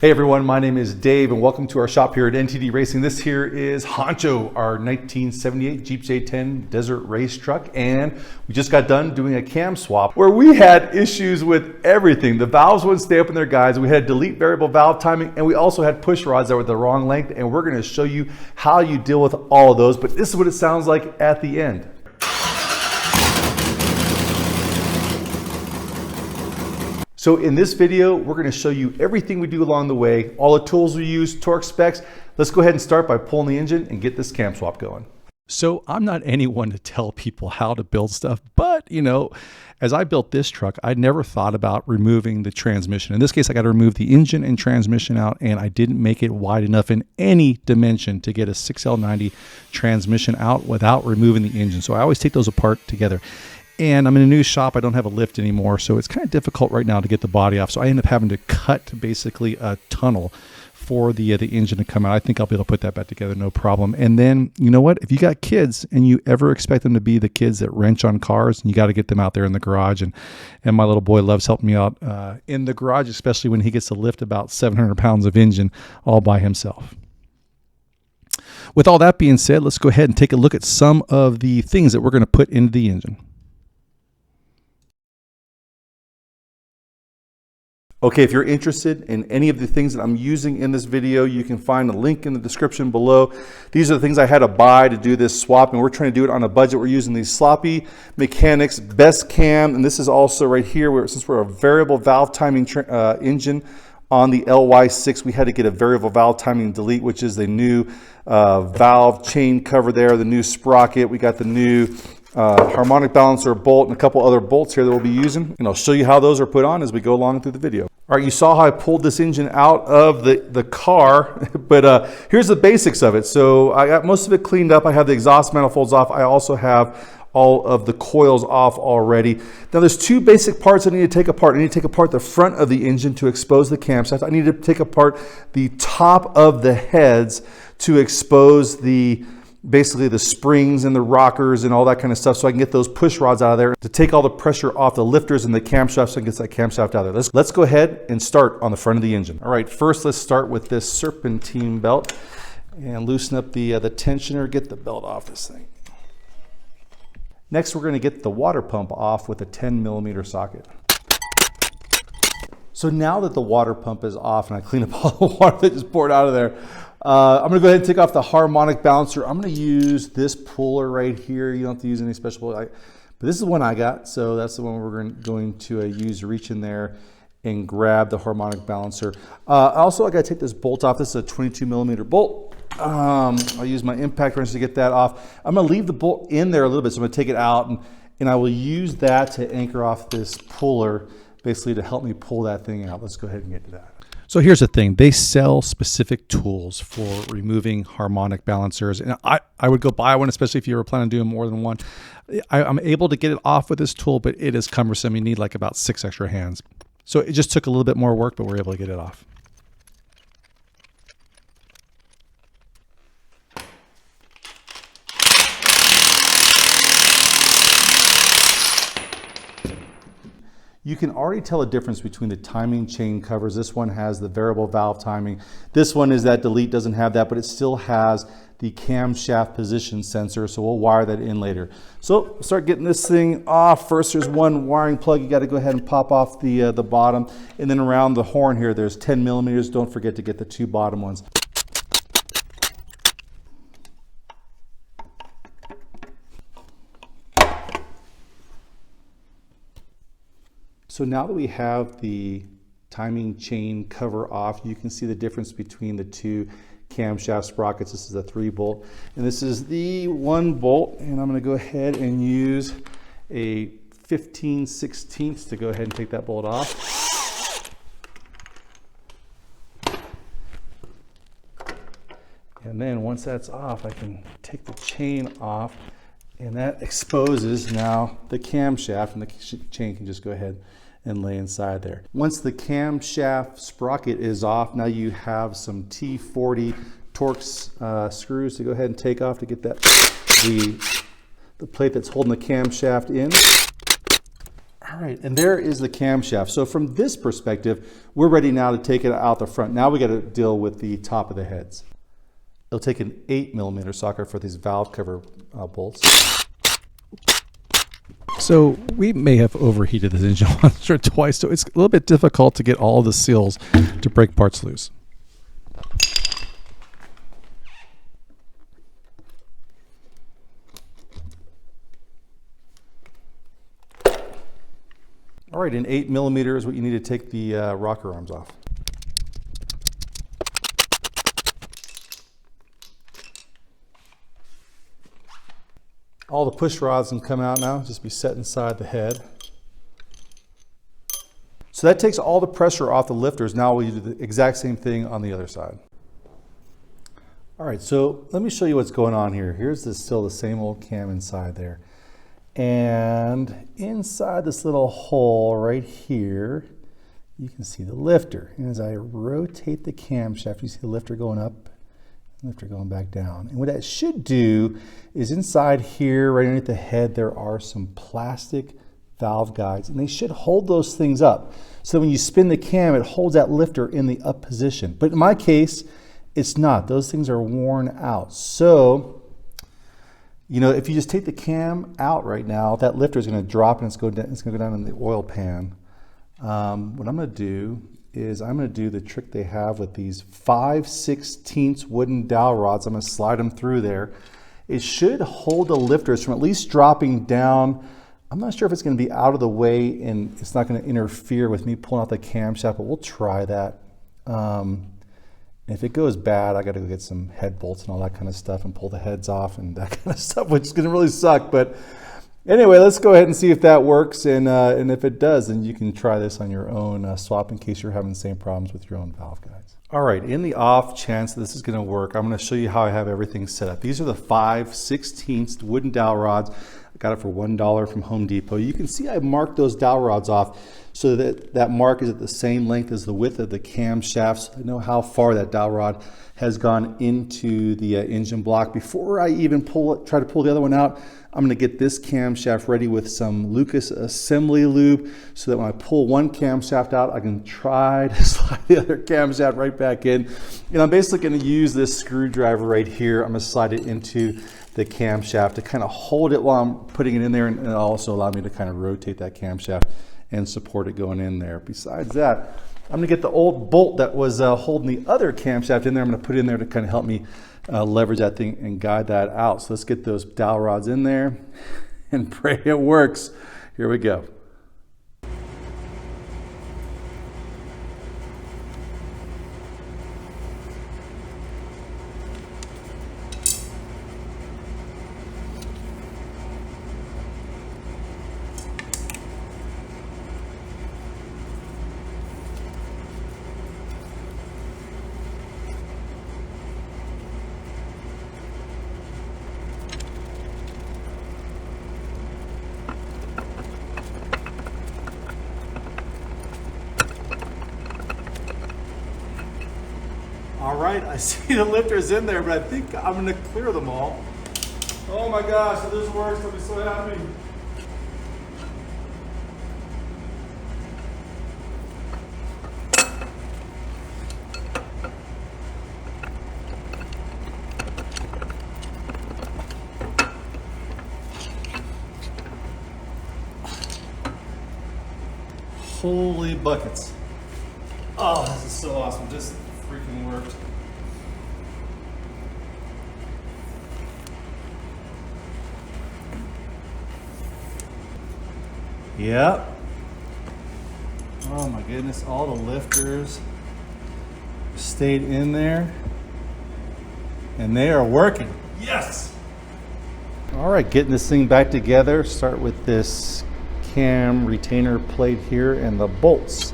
Hey everyone, my name is Dave and welcome to our shop here at NTD Racing. This here is Honcho, our 1978 Jeep J10 Desert Race Truck, and we just got done doing a cam swap where we had issues with everything. The valves wouldn't stay up in their guides, we had delete variable valve timing, and we also had push rods that were the wrong length, and we're going to show you how you deal with all of those, but this is what it sounds like at the end. So in this video, we're going to show you everything we do along the way, all the tools we use, torque specs. Let's go ahead and start by pulling the engine and get this cam swap going. So I'm not anyone to tell people how to build stuff, but as I built this truck, I never thought about removing the transmission. In this case, I got to remove the engine and transmission out, and I didn't make it wide enough in any dimension to get a 6L90 transmission out without removing the engine. So I always take those apart together. And I'm in a new shop, I don't have a lift anymore, so it's kind of difficult right now to get the body off. So I end up having to cut basically a tunnel for the engine to come out. I think I'll be able to put that back together, no problem. And then, you know what? If you got kids and you ever expect them to be the kids that wrench on cars, and you got to get them out there in the garage. And my little boy loves helping me out in the garage, especially when he gets to lift about 700 pounds of engine all by himself. With all that being said, let's go ahead and take a look at some of the things that we're going to put into the engine. Okay, if you're interested in any of the things that I'm using in this video, you can find a link in the description below. These are the things I had to buy to do this swap, and we're trying to do it on a budget. We're using these Sloppy Mechanics Best Cam, and this is also right here, since we're a variable valve timing engine on the LY6, we had to get a variable valve timing delete, which is the new valve chain cover there, the new sprocket. We got the new harmonic balancer bolt and a couple other bolts here that we'll be using, and I'll show you how those are put on as we go along through the video. All right, you saw how I pulled this engine out of the car, but here's the basics of it. So I got most of it cleaned up. I have the exhaust manifolds off. I also have all of the coils off already. Now there's two basic parts I need to take apart. I need to take apart the front of the engine to expose the camshaft. I need to take apart the top of the heads to expose basically the springs and the rockers and all that kind of stuff, so I can get those push rods out of there to take all the pressure off the lifters and the camshaft so I can get that camshaft out of there. Let's go ahead and start on the front of the engine. All right, first let's start with this serpentine belt and loosen up the tensioner, get the belt off this thing. Next, we're going to get the water pump off with a 10mm socket. So now that the water pump is off and I clean up all the water that just poured out of there, I'm going to go ahead and take off the harmonic balancer. I'm going to use this puller right here. You don't have to use any special puller, but this is the one I got, so that's the one we're going to use. Reach in there and grab the harmonic balancer. Also, I got to take this bolt off. This is a 22mm bolt. I'll use my impact wrench to get that off. I'm going to leave the bolt in there a little bit, so I'm going to take it out, and I will use that to anchor off this puller, basically to help me pull that thing out. Let's go ahead and get to that. So here's the thing, they sell specific tools for removing harmonic balancers, and I would go buy one, especially if you were planning on doing more than one. I'm able to get it off with this tool, but it is cumbersome. You need like about 6 extra hands. So it just took a little bit more work, but we're able to get it off. You can already tell a difference between the timing chain covers. This one has the variable valve timing. This one is that delete, doesn't have that, but it still has the camshaft position sensor, so we'll wire that in later. So start getting this thing off. First, there's one wiring plug. You got to go ahead and pop off the bottom, and then around the horn here, there's 10mm. Don't forget to get the 2 bottom ones. So now that we have the timing chain cover off, you can see the difference between the 2 camshaft sprockets. This is a 3-bolt, and this is the 1 bolt. And I'm going to go ahead and use a 15/16 to go ahead and take that bolt off. And then once that's off, I can take the chain off, and that exposes now the camshaft, and the chain can just go ahead and lay inside there. Once the camshaft sprocket is off, now you have some T40 Torx screws to go ahead and take off to get that the plate that's holding the camshaft in. All right, and there is the camshaft. So from this perspective, we're ready now to take it out the front. Now we got to deal with the top of the heads. It'll take an 8mm socket for these valve cover bolts. So we may have overheated this engine once or twice, so it's a little bit difficult to get all the seals to break parts loose. All right, and 8mm is what you need to take the rocker arms off. All the push rods can come out now, just be set inside the head. So that takes all the pressure off the lifters. Now we do the exact same thing on the other side. All right, so let me show you what's going on here. Here's still the same old cam inside there. And inside this little hole right here, you can see the lifter. And as I rotate the camshaft, you see the lifter going up, lifter going back down. And what that should do is inside here, right underneath the head, there are some plastic valve guides, and they should hold those things up. So when you spin the cam, it holds that lifter in the up position. But in my case, it's not. Those things are worn out. So, you know, if you just take the cam out right now, that lifter is going to drop and it's going to go down in the oil pan. What I'm going to do is I'm going to do the trick they have with these 5/16 wooden dowel rods. I'm going to slide them through there. It should hold the lifters from at least dropping down. I'm not sure if it's going to be out of the way and it's not going to interfere with me pulling out the camshaft, but we'll try that. If it goes bad, I got to go get some head bolts and all that kind of stuff and pull the heads off and that kind of stuff, which is going to really suck. But anyway, let's go ahead and see if that works. And if it does, then you can try this on your own swap in case you're having the same problems with your own valve guides. All right, in the off chance this is going to work, I'm going to show you how I have everything set up. These are the 5/16 wooden dowel rods. I got it for $1 from Home Depot. You can see I marked those dowel rods off so that that mark is at the same length as the width of the camshaft. So I know how far that dowel rod has gone into the engine block. Before I even try to pull the other one out, I'm going to get this camshaft ready with some Lucas assembly lube so that when I pull one camshaft out, I can try to slide the other camshaft right back in. And I'm basically going to use this screwdriver right here. I'm going to slide it into the camshaft to kind of hold it while I'm putting it in there, and also allow me to kind of rotate that camshaft and support it going in there. Besides that, I'm going to get the old bolt that was holding the other camshaft in there. I'm going to put it in there to kind of help me leverage that thing and guide that out. So let's get those dowel rods in there and pray it works. Here we go. All right, I see the lifters in there, but I think I'm gonna clear them all. Oh my gosh, if this works, I'll be so happy. Holy buckets. Oh, this is so awesome. This freaking worked. Yep. Oh my goodness, all the lifters stayed in there and they are working. Yes! All right, getting this thing back together. Start with this cam retainer plate here, and the bolts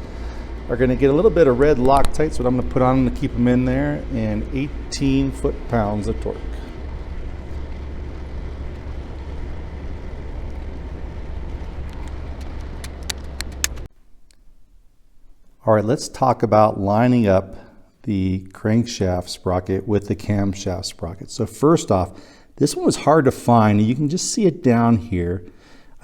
are going to get a little bit of red Loctite, so what I'm going to put on to keep them in there, and 18 foot-pounds of torque. All right, let's talk about lining up the crankshaft sprocket with the camshaft sprocket. So first off, this one was hard to find. You can just see it down here.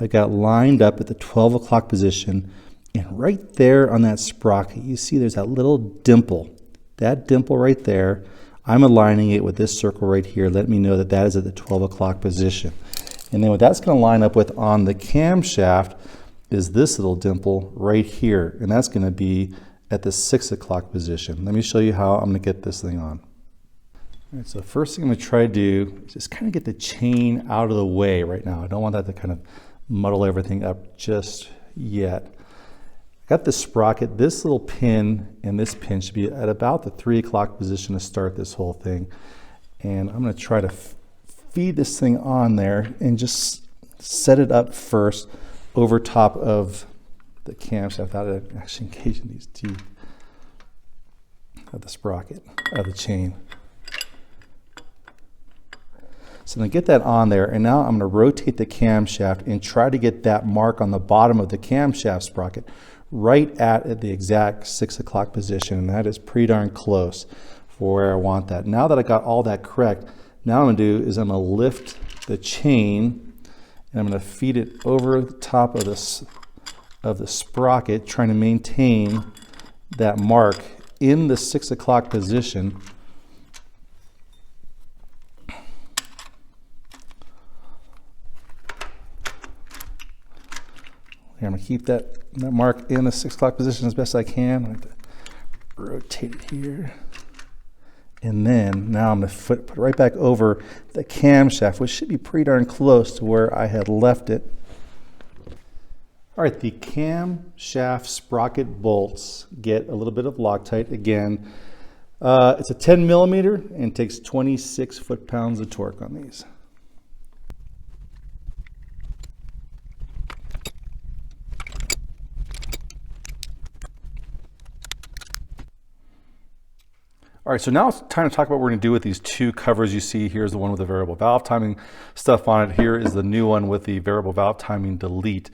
I've got lined up at the 12 o'clock position, and right there on that sprocket, you see there's that little dimple. That dimple right there, I'm aligning it with this circle right here. Let me know that that is at the 12 o'clock position. And then what that's going to line up with on the camshaft is this little dimple right here, and that's going to be at the 6 o'clock position. Let me show you how I'm going to get this thing on. All right, so the first thing I'm going to try to do is just kind of get the chain out of the way right now. I don't want that to kind of muddle everything up just yet. I got the sprocket. This little pin and this pin should be at about the 3 o'clock position to start this whole thing. And I'm going to try to feed this thing on there and just set it up first over top of the camshaft without actually engaging these teeth of the sprocket, of the chain. So I'm going to get that on there, and now I'm going to rotate the camshaft and try to get that mark on the bottom of the camshaft sprocket right at the exact 6 o'clock position, and that is pretty darn close for where I want that. Now that I got all that correct, now what I'm going to do is I'm going to lift the chain and I'm going to feed it over the top of the sprocket, trying to maintain that mark in the 6 o'clock position. Here, I'm going to keep that mark in the 6 o'clock position as best I can. I'm going to rotate it here. And then now I'm going to put it right back over the camshaft, which should be pretty darn close to where I had left it. All right, the camshaft sprocket bolts get a little bit of Loctite. Again, it's a 10 millimeter and takes 26 foot-pounds of torque on these. All right, so now it's time to talk about what we're going to do with these two covers you see. Here's the one with the variable valve timing stuff on it. Here is the new one with the variable valve timing delete.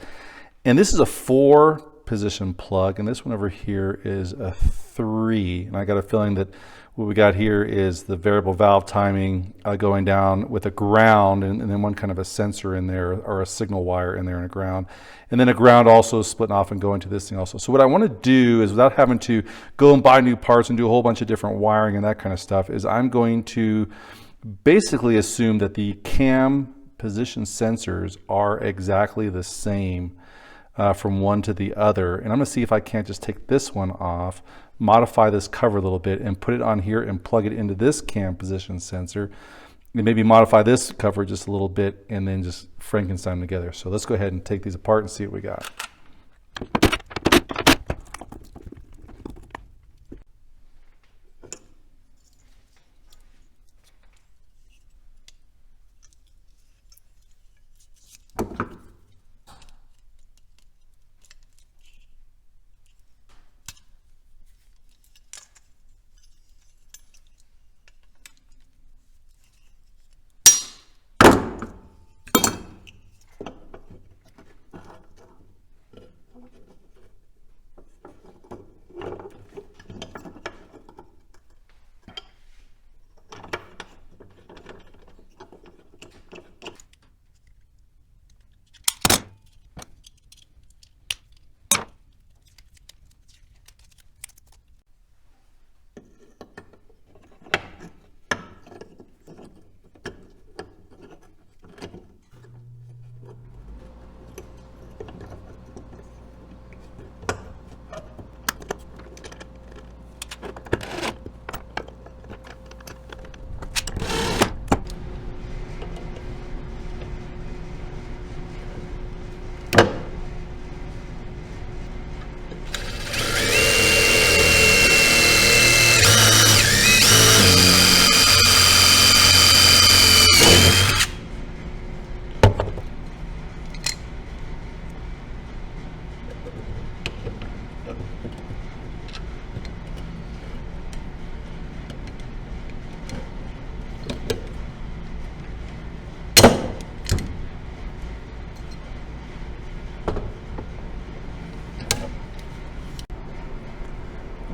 And this is a 4-position plug, and this one over here is a 3. And I got a feeling that what we got here is the variable valve timing going down with a ground, and then one kind of a sensor in there, or a signal wire in there and a ground. And then a ground also splitting off and going to this thing also. So what I want to do is, without having to go and buy new parts and do a whole bunch of different wiring and that kind of stuff, is I'm going to basically assume that the cam position sensors are exactly the same from one to the other. And I'm going to see if I can't just take this one off, modify this cover a little bit, and put it on here and plug it into this cam position sensor, and maybe modify this cover just a little bit, and then just Frankenstein them together. So let's go ahead and take these apart and see what we got.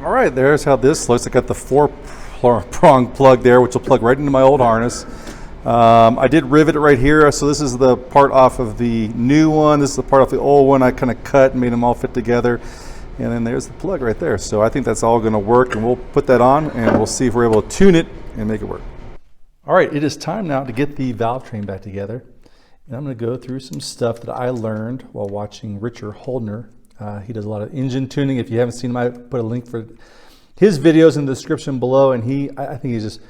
All right, there's how this looks. I got the 4-prong plug there, which will plug right into my old harness. I did rivet it right here. So this is the part off of the new one. This is the part off the old one. I kind of cut and made them all fit together. And then there's the plug right there. So I think that's all going to work, and we'll put that on and we'll see if we're able to tune it and make it work. All right, it is time now to get the valve train back together. And I'm going to go through some stuff that I learned while watching Richard Holdner. He does a lot of engine tuning. If you haven't seen him, I put a link for his videos in the description below. And I think he's just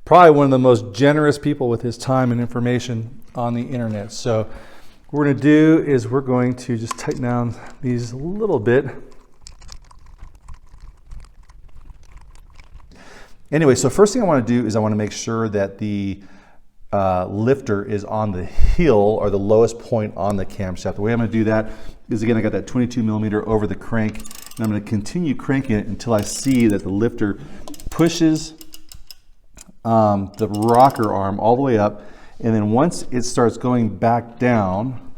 probably one of the most generous people with his time and information on the internet. So what we're going to do is we're going to just tighten down these a little bit. Anyway, so first thing I want to do is I want to make sure that the lifter is on the heel or the lowest point on the camshaft. The way I'm going to do that is, again, I got that 22 millimeter over the crank, and I'm going to continue cranking it until I see that the lifter pushes the rocker arm all the way up. And then once it starts going back down,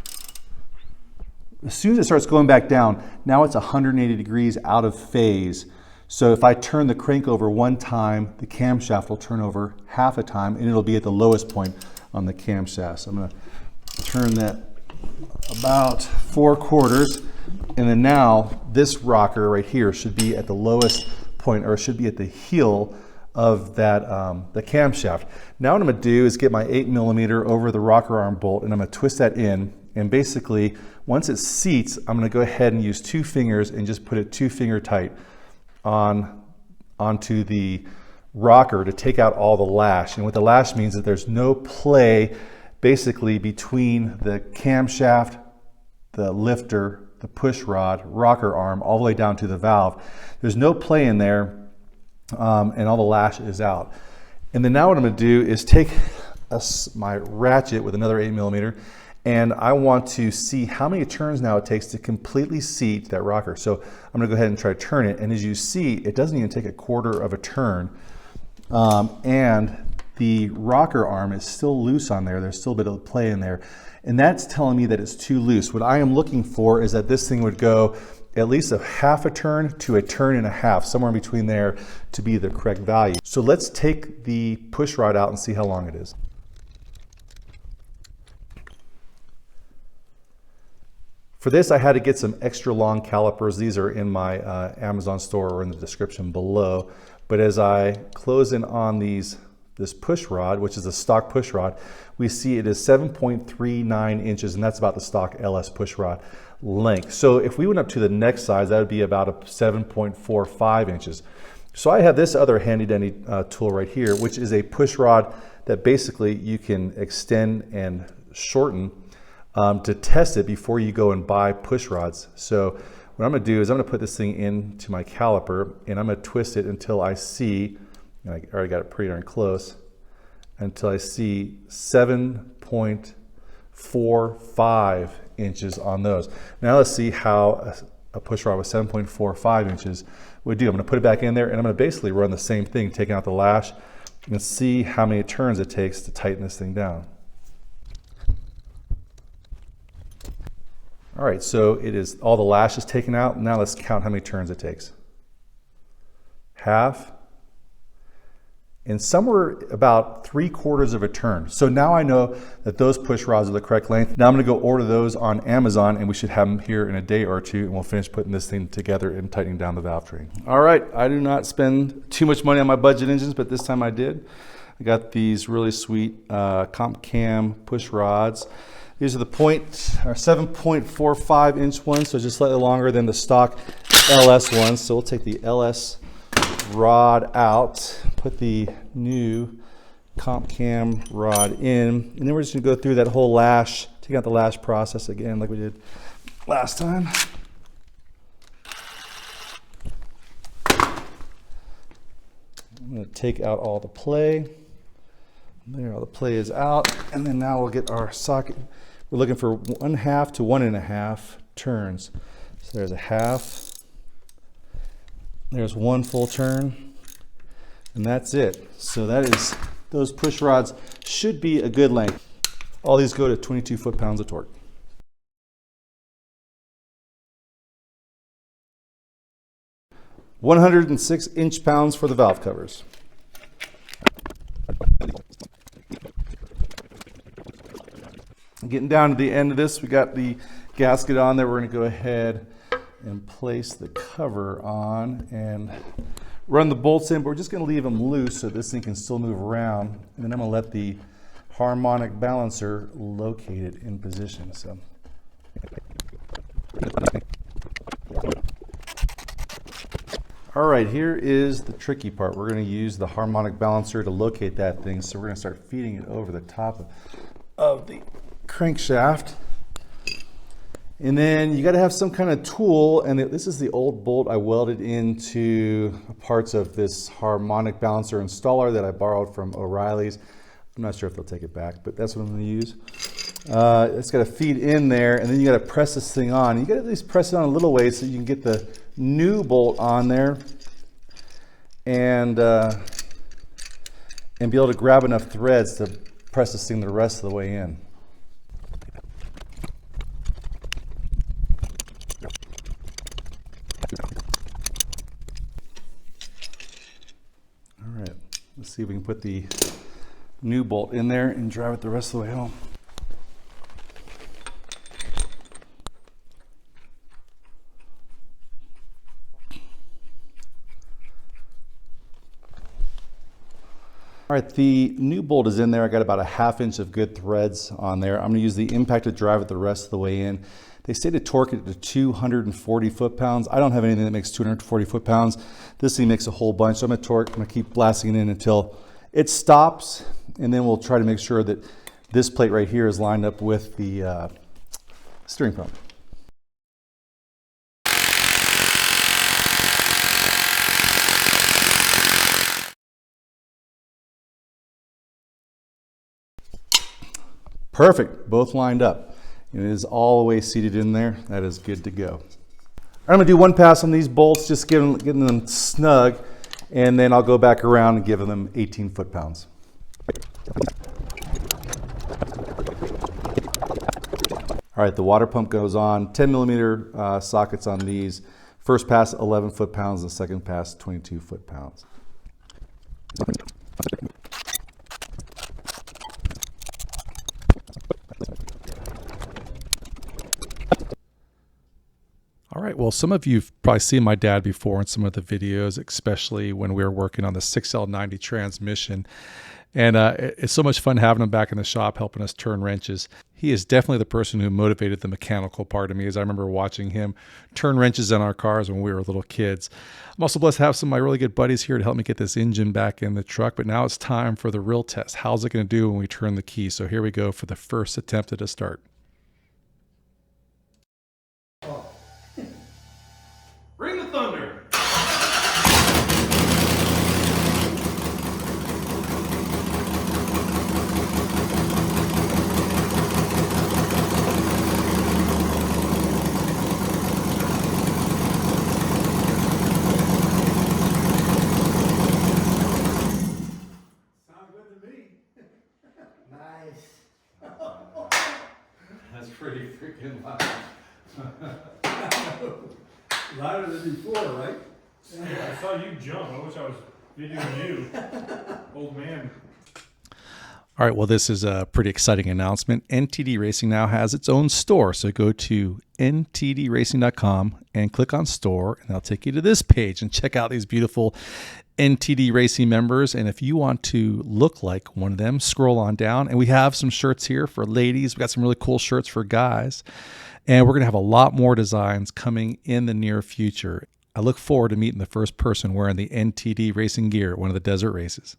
as soon as it starts going back down, now it's 180 degrees out of phase. So if I turn the crank over one time, the camshaft will turn over half a time, and it'll be at the lowest point on the camshaft. So I'm going to turn that about 4/4, and then now this rocker right here should be at the lowest point, or it should be at the heel of that the camshaft. Now what I'm going to do is get my 8 millimeter over the rocker arm bolt, and I'm going to twist that in. And basically, once it seats, I'm going to go ahead and use 2 fingers and just put it 2-finger tight onto the rocker to take out all the lash. And what the lash means is that there's no play basically between the camshaft, the lifter, the push rod, rocker arm, all the way down to the valve. There's no play in there, and all the lash is out. And then now what I'm going to do is take my ratchet with another 8 millimeter, and I want to see how many turns now it takes to completely seat that rocker. So I'm going to go ahead and try to turn it, and as you see, it doesn't even take 1/4 of a turn, and the rocker arm is still loose on there. There's still a bit of play in there, and that's telling me that it's too loose. What I am looking for is that this thing would go at least a half a turn to a turn and a half, somewhere in between there, to be the correct value. So let's take the push rod out and see how long it is. For this, I had to get some extra long calipers. These are in my Amazon store or in the description below. But as I close in on this push rod, which is a stock push rod, we see it is 7.39 inches, and that's about the stock LS push rod length. So if we went up to the next size, that would be about a 7.45 inches. So I have this other handy dandy tool right here, which is a push rod that basically you can extend and shorten to test it before you go and buy push rods. So what I'm going to do is I'm going to put this thing into my caliper, and I'm going to twist it until I see, and I already got it pretty darn close, until I see 7.45 inches on those. Now let's see how a push rod with 7.45 inches would do. I'm going to put it back in there, and I'm going to basically run the same thing, taking out the lash, and see how many turns it takes to tighten this thing down. All right, so it is all the lash is taken out. Now let's count how many turns it takes. Half, and somewhere about 3/4 of a turn. So now I know that those push rods are the correct length. Now I'm going to go order those on Amazon, and we should have them here in a day or two, and we'll finish putting this thing together and tightening down the valve train. All right, I do not spend too much money on my budget engines, but this time I did. I got these really sweet comp cam push rods. These are the 7.45 inch ones, so just slightly longer than the stock LS ones. So we'll take the LS rod out, put the new comp cam rod in, and then we're just gonna go through that whole lash, take out the lash process again like we did last time. I'm gonna take out all the play. There, all the play is out, and then now we'll get our socket. We're looking for 1/2 to 1.5 turns. So there's a half, there's 1 full turn, and that's it. So that is, those push rods should be a good length. All these go to 22 foot-pounds of torque. (106 inch-pounds) for the valve covers. Getting down to the end of this, we got the gasket on there. We're going to go ahead and place the cover on and run the bolts in, but we're just going to leave them loose so this thing can still move around. And then I'm going to let the harmonic balancer locate it in position. So. All right, here is the tricky part. We're going to use the harmonic balancer to locate that thing. So we're going to start feeding it over the top of the crankshaft. And then you got to have some kind of tool, and this is the old bolt I welded into parts of this harmonic balancer installer that I borrowed from O'Reilly's. I'm not sure if they'll take it back, but that's what I'm going to use. It's got to feed in there, and then you got to press this thing on. You got to at least press it on a little way so you can get the new bolt on there and be able to grab enough threads to press this thing the rest of the way in. All right, let's see if we can put the new bolt in there and drive it the rest of the way home. All right, the new bolt is in there. I got about a 1/2 inch of good threads on there. I'm going to use the impact to drive it the rest of the way in. They say to torque it to 240 foot-pounds. I don't have anything that makes 240 foot-pounds. This thing makes a whole bunch. So I'm going to torque. I'm going to keep blasting it in until it stops, and then we'll try to make sure that this plate right here is lined up with the steering pump. Perfect, both lined up. It is all the way seated in there. That is good to go. I'm gonna do one pass on these bolts, just getting them snug, and then I'll go back around and give them 18 foot-pounds. All right, the water pump goes on. 10 millimeter sockets on these. First pass, 11 foot-pounds, the second pass, 22 foot-pounds. All right, well, some of you've probably seen my dad before in some of the videos, especially when we were working on the 6L90 transmission. And it's so much fun having him back in the shop helping us turn wrenches. He is definitely the person who motivated the mechanical part of me, as I remember watching him turn wrenches in our cars when we were little kids. I'm also blessed to have some of my really good buddies here to help me get this engine back in the truck. But now it's time for the real test. How's it going to do when we turn the key? So here we go for the first attempt at a start. Bring the thunder. Sounds good to me. Nice. That's pretty freaking loud. Louder than before, right? Yeah, I saw you jump. I wish I was videoing you. Old man. All right, well, this is a pretty exciting announcement. NTD Racing now has its own store. So go to ntdracing.com and click on store, and that'll take you to this page and check out these beautiful NTD Racing members. And if you want to look like one of them, scroll on down. And we have some shirts here for ladies. We got some really cool shirts for guys. And we're going to have a lot more designs coming in the near future. I look forward to meeting the first person wearing the NTD Racing gear at one of the desert races.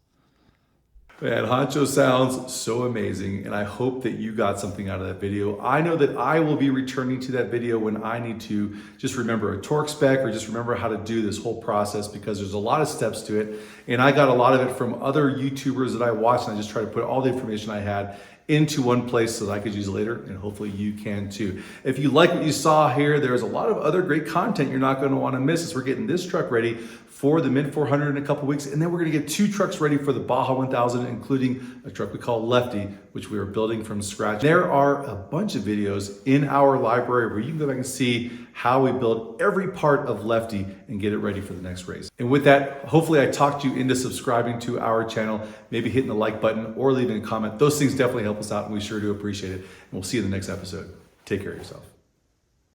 Man, Honcho sounds so amazing, and I hope that you got something out of that video. I know that I will be returning to that video when I need to just remember a torque spec or just remember how to do this whole process, because there's a lot of steps to it, and I got a lot of it from other YouTubers that I watched, and I just try to put all the information I had into one place so that I could use it later, and hopefully you can too. If you like what you saw here, there's a lot of other great content you're not going to want to miss as we're getting this truck ready for the Mint 400 in a couple weeks, and then we're going to get 2 trucks ready for the Baja 1000, including a truck we call Lefty, which we are building from scratch. There are a bunch of videos in our library where you can go back and see how we build every part of Lefty and get it ready for the next race. And with that, hopefully I talked you into subscribing to our channel, maybe hitting the like button or leaving a comment. Those things definitely help us out and we sure do appreciate it. And we'll see you in the next episode. Take care of yourself.